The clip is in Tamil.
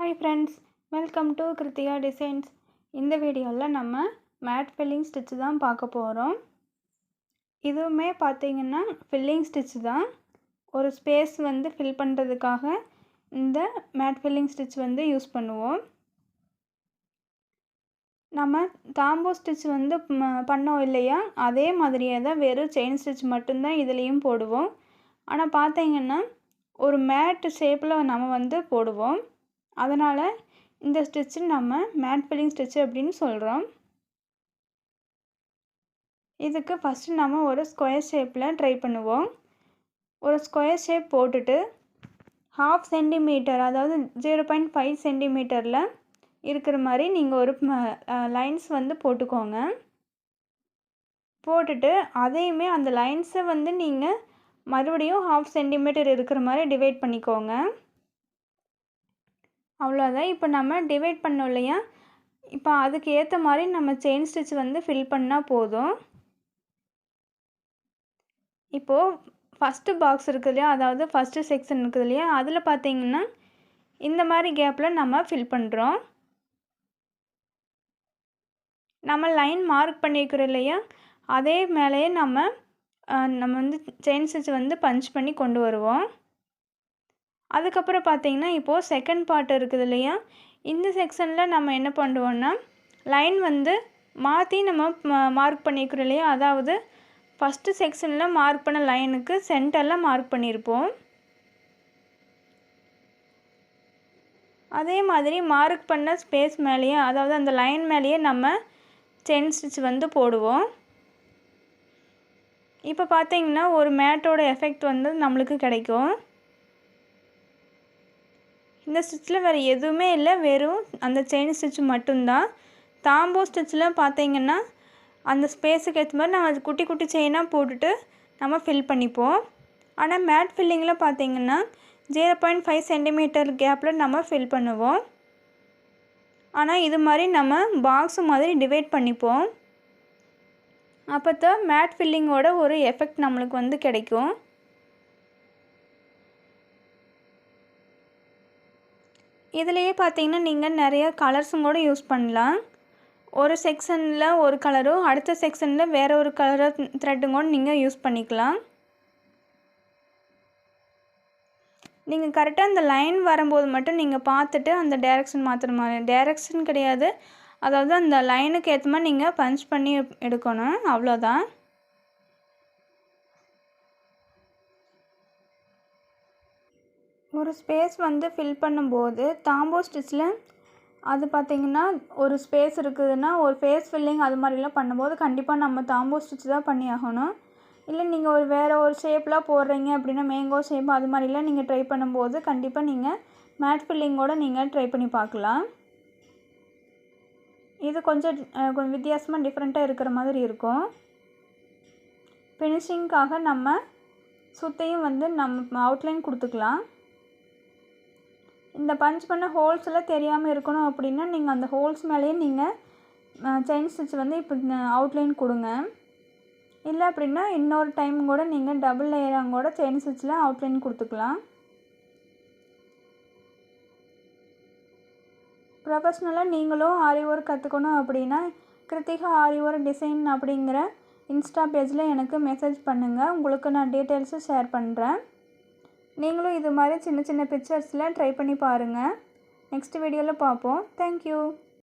Hi friends, welcome to Krithika designs. இந்த வீடியோவில் நம்ம மேட் ஃபில்லிங் ஸ்டிச் தான் பார்க்க போகிறோம். இதுவுமே பார்த்தீங்கன்னா ஃபில்லிங் ஸ்டிச் தான். ஒரு ஸ்பேஸ் வந்து ஃபில் பண்ணுறதுக்காக இந்த மேட் ஃபில்லிங் ஸ்டிச் வந்து யூஸ் பண்ணுவோம். நம்ம தாம்போ ஸ்டிச் வந்து பண்ணோம் இல்லையா, அதே மாதிரியே தான் வெறும் செயின் ஸ்டிச் மட்டும்தான் இதுலேயும் போடுவோம். ஆனால் பார்த்தீங்கன்னா ஒரு மேட் ஷேப்பில் நம்ம வந்து போடுவோம். அதனால் இந்த ஸ்டிச்சு நம்ம மேட் ஃபில்லிங் ஸ்டிச் அப்படின்னு சொல்கிறோம். இதுக்கு ஃபஸ்ட்டு நம்ம ஒரு ஸ்கொயர் ஷேப்பில் ட்ரை பண்ணுவோம். ஒரு ஸ்கொயர் ஷேப் போட்டுட்டு 1/2 சென்டிமீட்டர், அதாவது 0.5 சென்டிமீட்டரில் இருக்கிற மாதிரி நீங்கள் ஒரு லைன்ஸ் வந்து போட்டுக்கோங்க. போட்டுட்டு அதையுமே அந்த லைன்ஸை வந்து நீங்கள் மறுபடியும் 1/2 சென்டிமீட்டர் இருக்கிற மாதிரி டிவைட் பண்ணிக்கோங்க. அவ்வளோதான். இப்போ நம்ம டிவைட் பண்ணோம் இல்லையா, இப்போ அதுக்கு ஏற்ற மாதிரி நம்ம செயின் ஸ்டிச் வந்து ஃபில் பண்ணால் போதும். இப்போது ஃபஸ்ட்டு பாக்ஸ் இருக்குது இல்லையா, அதாவது ஃபஸ்ட்டு செக்ஷன் இருக்குது இல்லையா, அதில் பார்த்தீங்கன்னா இந்த மாதிரி கேப்பில் நம்ம ஃபில் பண்ணுறோம். நம்ம லைன் மார்க் பண்ணியிருக்கிறோம் இல்லையா, அதே மேலேயே நம்ம வந்து செயின் ஸ்டிச் வந்து பஞ்ச் பண்ணி கொண்டு வருவோம். அதுக்கப்புறம் பார்த்தீங்கன்னா இப்போது செகண்ட் பார்ட் இருக்குது இல்லையா, இந்த செக்ஷனில் நம்ம என்ன பண்ணுவோன்னா லைன் வந்து மாற்றி நம்ம மார்க் பண்ணியிருக்கிறோம் இல்லையா, அதாவது ஃபஸ்ட்டு செக்ஷனில் மார்க் பண்ண லைனுக்கு சென்டரில் மார்க் பண்ணியிருப்போம். அதே மாதிரி மார்க் பண்ண ஸ்பேஸ் மேலேயே, அதாவது அந்த லைன் மேலேயே நம்ம செயின் ஸ்டிச் வந்து போடுவோம். இப்போ பார்த்தீங்கன்னா ஒரு மேட்டோட எஃபெக்ட் வந்து நம்மளுக்கு கிடைக்கும். இந்த ஸ்டிச்சில் வேறு எதுவுமே இல்லை, வெறும் அந்த செயின் ஸ்டிச் மட்டும்தான். தாம்போ ஸ்டிச்சில் பார்த்தீங்கன்னா அந்த ஸ்பேஸுக்கு ஏற்ற மாதிரி நம்ம குட்டி குட்டி செயினாக போட்டுட்டு நம்ம ஃபில் பண்ணிப்போம். ஆனால் மேட் ஃபில்லிங்கில் பார்த்தீங்கன்னா 0.5 சென்டிமீட்டர் கேப்பில் நம்ம ஃபில் பண்ணுவோம். ஆனால் இது மாதிரி நம்ம பாக்ஸு மாதிரி டிவைட் பண்ணிப்போம். அப்போ தான் மேட் ஃபில்லிங்கோட ஒரு எஃபெக்ட் நம்மளுக்கு வந்து கிடைக்கும். இதுலேயே பார்த்தீங்கன்னா நீங்கள் நிறைய கலர்ஸும் கூட யூஸ் பண்ணலாம். ஒரு செக்ஷனில் ஒரு கலரும், அடுத்த செக்ஷனில் வேறு ஒரு கலர் த்ரெட்டும் கூட நீங்கள் யூஸ் பண்ணிக்கலாம். நீங்கள் கரெக்டாக அந்த லைன் வரும்போது மட்டும் நீங்கள் பார்த்துட்டு அந்த டைரெக்ஷன் மாற்றுற மாதிரி, டைரெக்ஷன் கிடையாது, அதாவது அந்த லைனுக்கு ஏற்ற மாதிரி நீங்கள் பஞ்ச் பண்ணி எடுக்கணும், அவ்வளோதான். ஒரு ஸ்பேஸ் வந்து ஃபில் பண்ணும்போது தாம்போ ஸ்டிச்சில் அது பார்த்திங்கன்னா ஒரு ஸ்பேஸ் இருக்குதுன்னா ஒரு ஃபேஸ் ஃபில்லிங் அது மாதிரிலாம் பண்ணும்போது கண்டிப்பாக நம்ம தாம்போ ஸ்டிச் தான் பண்ணி ஆகணும். இல்லை நீங்கள் ஒரு வேறு ஒரு ஷேப்லாம் போடுறீங்க அப்படின்னா மேங்கோ ஷேப் அது மாதிரிலாம் நீங்கள் ட்ரை பண்ணும்போது கண்டிப்பாக நீங்கள் மேட் ஃபில்லிங்கோடு நீங்கள் ட்ரை பண்ணி பார்க்கலாம். இது கொஞ்சம் வித்தியாசமாக டிஃப்ரெண்ட்டாக இருக்கிற மாதிரி இருக்கும். ஃபினிஷிங்காக நம்ம சுற்றியும் வந்து நம்ம அவுட்லைன் கொடுத்துக்கலாம். இந்த பஞ்ச் பண்ண ஹோல்ஸ் எல்லாம் தெரியாமல் இருக்கணும் அப்படின்னா நீங்கள் அந்த ஹோல்ஸ் மேலேயே நீங்கள் செயின் ஸ்டிச் வந்து இப்போ அவுட்லைன் கொடுங்க. இல்லை அப்படின்னா இன்னொரு டைம் கூட நீங்கள் டபுள் லேயராக கூட செயின் ஸ்டிச்சில் அவுட்லைன் கொடுத்துக்கலாம். ப்ரொஃபஷ்னலாக நீங்களும் ஆரி ஒர்க் கற்றுக்கணும் அப்படின்னா கிருத்திகா ஆரி ஒர்க் டிசைன் அப்படிங்கிற இன்ஸ்டா பேஜில் எனக்கு மெசேஜ் பண்ணுங்கள். உங்களுக்கு நான் டீட்டெயில்ஸு ஷேர் பண்ணுறேன். நீங்களும் இது மாதிரி சின்ன சின்ன பிக்சர்ஸில் ட்ரை பண்ணி பாருங்கள். நெக்ஸ்ட் வீடியோவில் பார்ப்போம். தேங்க்யூ.